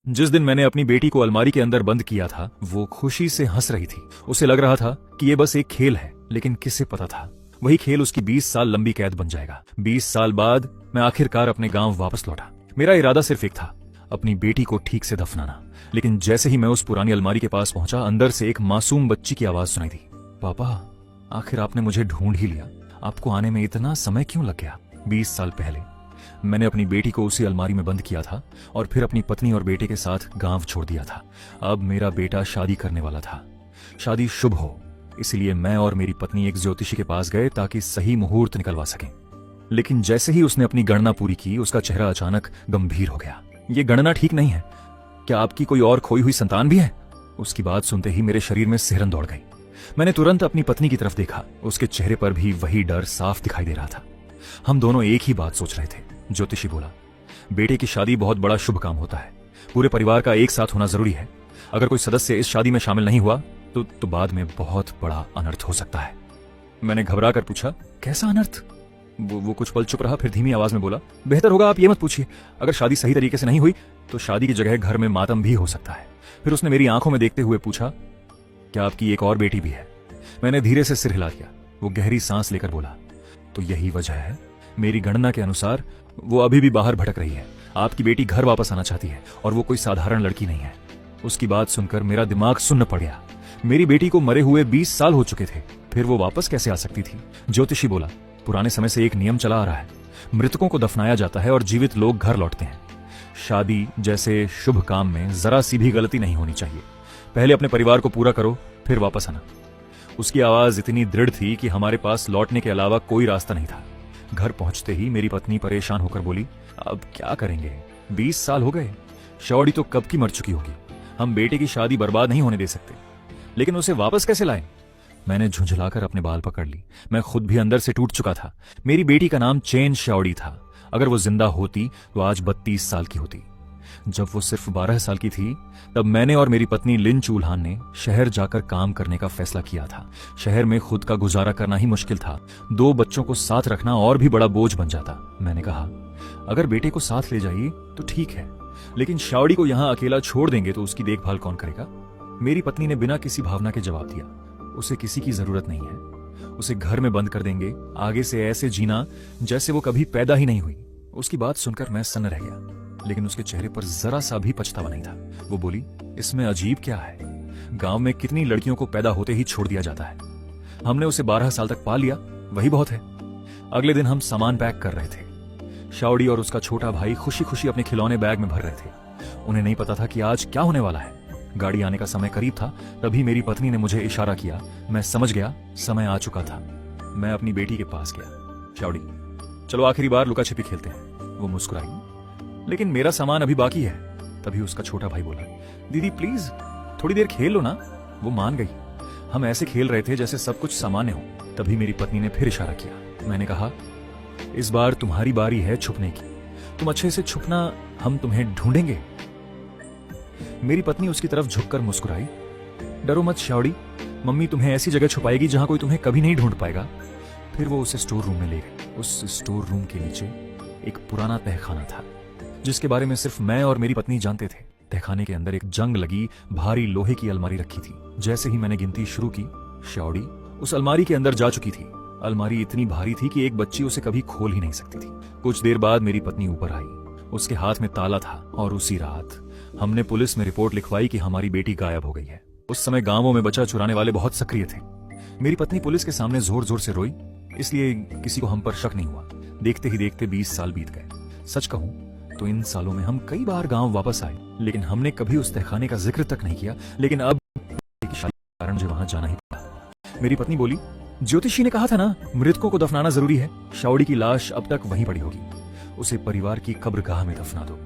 जिस दिन मैंने अपनी बेटी को अलमारी के अंदर बंद किया था, वो खुशी से हंस रही थी। उसे लग रहा था कि ये बस एक खेल है, लेकिन किसे पता था वही खेल उसकी 20 साल लंबी कैद बन जाएगा। 20 साल बाद मैं आखिरकार अपने गांव वापस लौटा। मेरा इरादा सिर्फ एक था, अपनी बेटी को ठीक से दफनाना। लेकिन जैसे ही मैं उस पुरानी अलमारी के पास पहुंचा, अंदर से एक मासूम बच्ची की आवाज सुनाई दी। पापा, आखिर आपने मुझे ढूंढ ही लिया। आपको आने में इतना समय क्यों लग गया? 20 साल पहले मैंने अपनी बेटी को उसी अलमारी में बंद किया था और फिर अपनी पत्नी और बेटे के साथ गांव छोड़ दिया था। अब मेरा बेटा शादी करने वाला था। शादी शुभ हो, इसलिए मैं और मेरी पत्नी एक ज्योतिषी के पास गए ताकि सही मुहूर्त निकलवा सकें। लेकिन जैसे ही उसने अपनी गणना पूरी की, उसका चेहरा अचानक गंभीर हो गया। ये गणना ठीक नहीं है। क्या आपकी कोई और खोई हुई संतान भी है? उसकी बात सुनते ही मेरे शरीर में सिहरन दौड़ गई। मैंने तुरंत अपनी पत्नी की तरफ देखा। उसके चेहरे पर भी वही डर साफ दिखाई दे रहा था। हम दोनों एक ही बात सोच रहे थे। ज्योतिषी बोला, बेटे की शादी बहुत बड़ा शुभ काम होता है। पूरे परिवार का एक साथ होना जरूरी है। अगर कोई सदस्य इस शादी में शामिल नहीं हुआ तो बाद में बहुत बड़ा अनर्थ हो सकता है। मैंने घबरा कर पूछा, कैसा अनर्थ? वो कुछ पल चुप रहा, फिर धीमी आवाज में बोला, बेहतर होगा आप ये मत पूछिए। अगर शादी सही तरीके से नहीं हुई तो शादी की जगह घर में मातम भी हो सकता है। फिर उसने मेरी आंखों में देखते हुए पूछा, क्या आपकी एक और बेटी भी है? मैंने धीरे से सिर हिला दिया। वो गहरी सांस लेकर बोला, तो यही वजह है। मेरी गणना के अनुसार वो अभी भी बाहर भटक रही है। आपकी बेटी घर वापस आना चाहती है और वो कोई साधारण लड़की नहीं है। उसकी बात सुनकर मेरा दिमाग सुन्न पड़ गया। मेरी बेटी को मरे हुए 20 साल हो चुके थे, फिर वो वापस कैसे आ सकती थी? ज्योतिषी बोला, पुराने समय से एक नियम चला आ रहा है। मृतकों को दफनाया जाता है और जीवित लोग घर लौटते हैं। शादी जैसे शुभ काम में जरा सी भी गलती नहीं होनी चाहिए। पहले अपने परिवार को पूरा करो, फिर वापस आना। उसकी आवाज इतनी दृढ़ थी कि हमारे पास लौटने के अलावा कोई रास्ता नहीं था। घर पहुंचते ही मेरी पत्नी परेशान होकर बोली, अब क्या करेंगे? 20 साल हो गए। शौड़ी तो कब की मर चुकी होगी। हम बेटे की शादी बर्बाद नहीं होने दे सकते, लेकिन उसे वापस कैसे लाएं? मैंने झुंझलाकर अपने बाल पकड़ ली। मैं खुद भी अंदर से टूट चुका था। मेरी बेटी का नाम चेन श्याओड़ी था। अगर वो जिंदा होती तो आज 32 साल की होती। जब वो सिर्फ 12 साल की थी, तब मैंने और मेरी पत्नी लिन चूल्हान ने शहर जाकर काम करने का फैसला किया था। शहर में खुद का गुजारा करना ही मुश्किल था। 2 बच्चों को साथ रखना और भी बड़ा बोझ बन जाता। मैंने कहा, अगर बेटे को साथ ले जाइए तो ठीक है, लेकिन श्याओड़ी को यहां अकेला छोड़ देंगे तो उसकी देखभाल कौन करेगा? मेरी पत्नी ने बिना किसी भावना के जवाब दिया, उसे किसी की जरूरत नहीं है। उसे घर में बंद कर देंगे, आगे से ऐसे जीना जैसे वो कभी पैदा ही नहीं हुई। उसकी बात सुनकर मैं सन्न रह गया, लेकिन उसके चेहरे पर जरा सा भी पछतावा नहीं था। वो बोली, इसमें अजीब क्या है? गांव में कितनी लड़कियों को पैदा होते ही छोड़ दिया जाता है। हमने उसे 12 साल तक पाल लिया, वही बहुत है। अगले दिन हम सामान पैक कर रहे थे। श्याओड़ी और उसका छोटा भाई खुशी खुशी अपने खिलौने बैग में भर रहे थे। उन्हें नहीं पता था कि आज क्या होने वाला है। गाड़ी आने का समय करीब था, तभी मेरी पत्नी ने मुझे इशारा किया। मैं समझ गया समय आ चुका था। मैं अपनी बेटी के पास गया। श्याओड़ी, चलो आखिरी बार लुका छिपी खेलते हैं। वो मुस्कुराई, लेकिन मेरा सामान अभी बाकी है। तभी उसका छोटा भाई बोला, दीदी प्लीज थोड़ी देर खेल लो ना। वो मान गई। हम ऐसे खेल रहे थे जैसे सब कुछ सामान्य हो। तभी मेरी पत्नी ने फिर इशारा किया। मैंने कहा, इस बार तुम्हारी बारी है छुपने की। तुम अच्छे से छुपना, हम तुम्हें ढूंढेंगे। मेरी पत्नी उसकी तरफ झुककर मुस्कुराई। डरो मत श्याओड़ी, मम्मी तुम्हें ऐसी जगह छुपाएगी जहां कोई तुम्हें कभी नहीं ढूंढ पाएगा। फिर वो उसे स्टोर रूम में ले गई। उस स्टोर रूम के नीचे एक पुराना तहखाना था, जिसके बारे में सिर्फ मैं और मेरी पत्नी जानते थे। तहखाने के अंदर एक जंग लगी भारी लोहे की अलमारी रखी थी। जैसे ही मैंने गिनती शुरू की, श्याओड़ी उस अलमारी के अंदर जा चुकी थी। अलमारी इतनी भारी थी कि एक बच्ची उसे कभी खोल ही नहीं सकती थी। कुछ देर बाद मेरी पत्नी ऊपर आई। उसके हाथ में ताला था और उसी रात हमने पुलिस में रिपोर्ट लिखवाई कि हमारी बेटी गायब हो गई है। उस समय गांवों में बच्चा चुराने वाले बहुत सक्रिय थे। मेरी पत्नी पुलिस के सामने जोर जोर से रोई, इसलिए किसी को हम पर शक नहीं हुआ। देखते ही देखते 20 साल बीत गए। सच कहूं तो इन सालों में हम कई बार गांव वापस आए, लेकिन हमने कभी उस तहखाने का जिक्र तक नहीं किया। लेकिन अब शादी के कारण मुझे वहां जाना ही पड़ा। मेरी पत्नी बोली, ज्योतिषी ने कहा था ना, मृतकों को दफनाना जरूरी है। श्याओड़ी की लाश अब तक वहीं पड़ी होगी। उसे परिवार की कब्रगाह में दफना दो।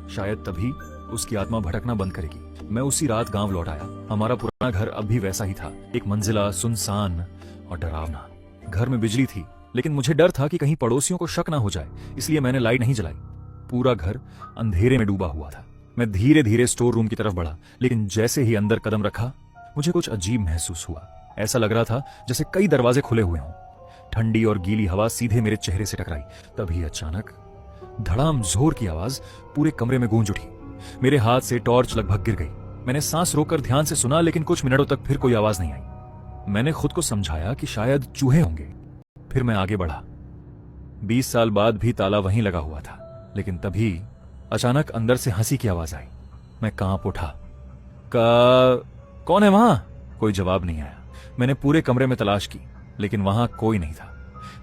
शायद तभी उसकी आत्मा भटकना बंद करेगी। मैं उसी रात गांव लौट आया। हमारा पुराना घर अब भी वैसा ही था, एक मंजिला, सुनसान और डरावना। घर में बिजली थी, लेकिन मुझे डर था कि कहीं पड़ोसियों को शक ना हो जाए, इसलिए मैंने लाइट नहीं जलाई। पूरा घर अंधेरे में डूबा हुआ था। मैं धीरे धीरे स्टोर रूम की तरफ बढ़ा, लेकिन जैसे ही अंदर कदम रखा, मुझे कुछ अजीब महसूस हुआ। ऐसा लग रहा था जैसे कई दरवाजे खुले हुए हों। ठंडी और गीली हवा सीधे मेरे चेहरे से टकराई। तभी अचानक धड़ाम जोर की आवाज पूरे कमरे में गूंज उठी। मेरे हाथ से टॉर्च लगभग गिर गई। मैंने सांस रोककर ध्यान से सुना, लेकिन कुछ मिनटों तक फिर कोई आवाज नहीं आई। मैंने खुद को समझाया कि शायद चूहे होंगे। फिर मैं आगे बढ़ा। 20 साल बाद भी ताला वहीं लगा हुआ था, लेकिन तभी अचानक अंदर से हंसी की आवाज आई। मैं कांप उठा। कौन है वहां? कोई जवाब नहीं आया। मैंने पूरे कमरे में तलाश की, लेकिन वहां कोई नहीं था।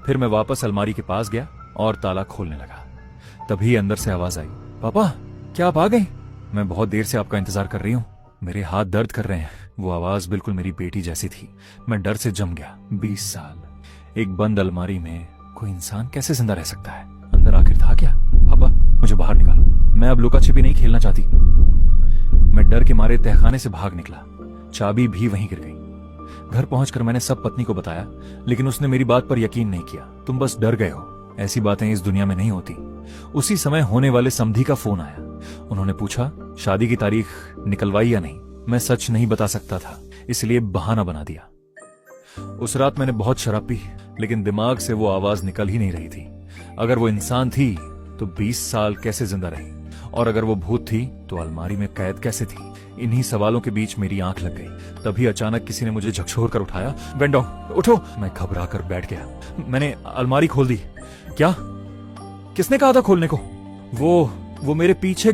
फिर मैं वापस अलमारी के पास गया और ताला खोलने लगा। तभी अंदर से आवाज आई, पापा क्या आप आ गए? मैं बहुत देर से आपका इंतजार कर रही हूँ। मेरे हाथ दर्द कर रहे हैं। वो आवाज बिल्कुल मेरी बेटी जैसी थी। मैं डर से जम गया। 20 साल एक बंद अलमारी में कोई इंसान कैसे जिंदा रह सकता है? अंदर आखिर था क्या? पापा मुझे बाहर निकालो, मैं अब लुका छिपी नहीं खेलना चाहती। मैं डर के मारे तहखाने से भाग निकला। चाबी भी वहीं गिर गई। घर पहुंचकर मैंने सब पत्नी को बताया, लेकिन उसने मेरी बात पर यकीन नहीं किया। तुम बस डर गए हो, ऐसी बातें इस दुनिया में नहीं होती। उसी समय होने वाले समधी का फोन आया। उन्होंने पूछा शादी की तारीख निकलवाई या नहीं। मैं सच नहीं बता सकता था, इसलिए बहाना बना दिया। उस रात मैंने बहुत शराब पी, लेकिन दिमाग से वो आवाज निकल ही नहीं रही थी। अगर वो इंसान थी तो 20 साल कैसे जिंदा रही, और अगर वो भूत थी तो अलमारी में कैद कैसे थी? इन्हीं सवालों के बीच मेरी आंख लग गई। तभी अचानक किसी ने मुझे झकझोर कर उठाया। वेंडो उठो! मैं घबरा कर बैठ गया। मैंने अलमारी खोल दी। क्या? किसने कहा था खोलने को? वो मेरे पीछे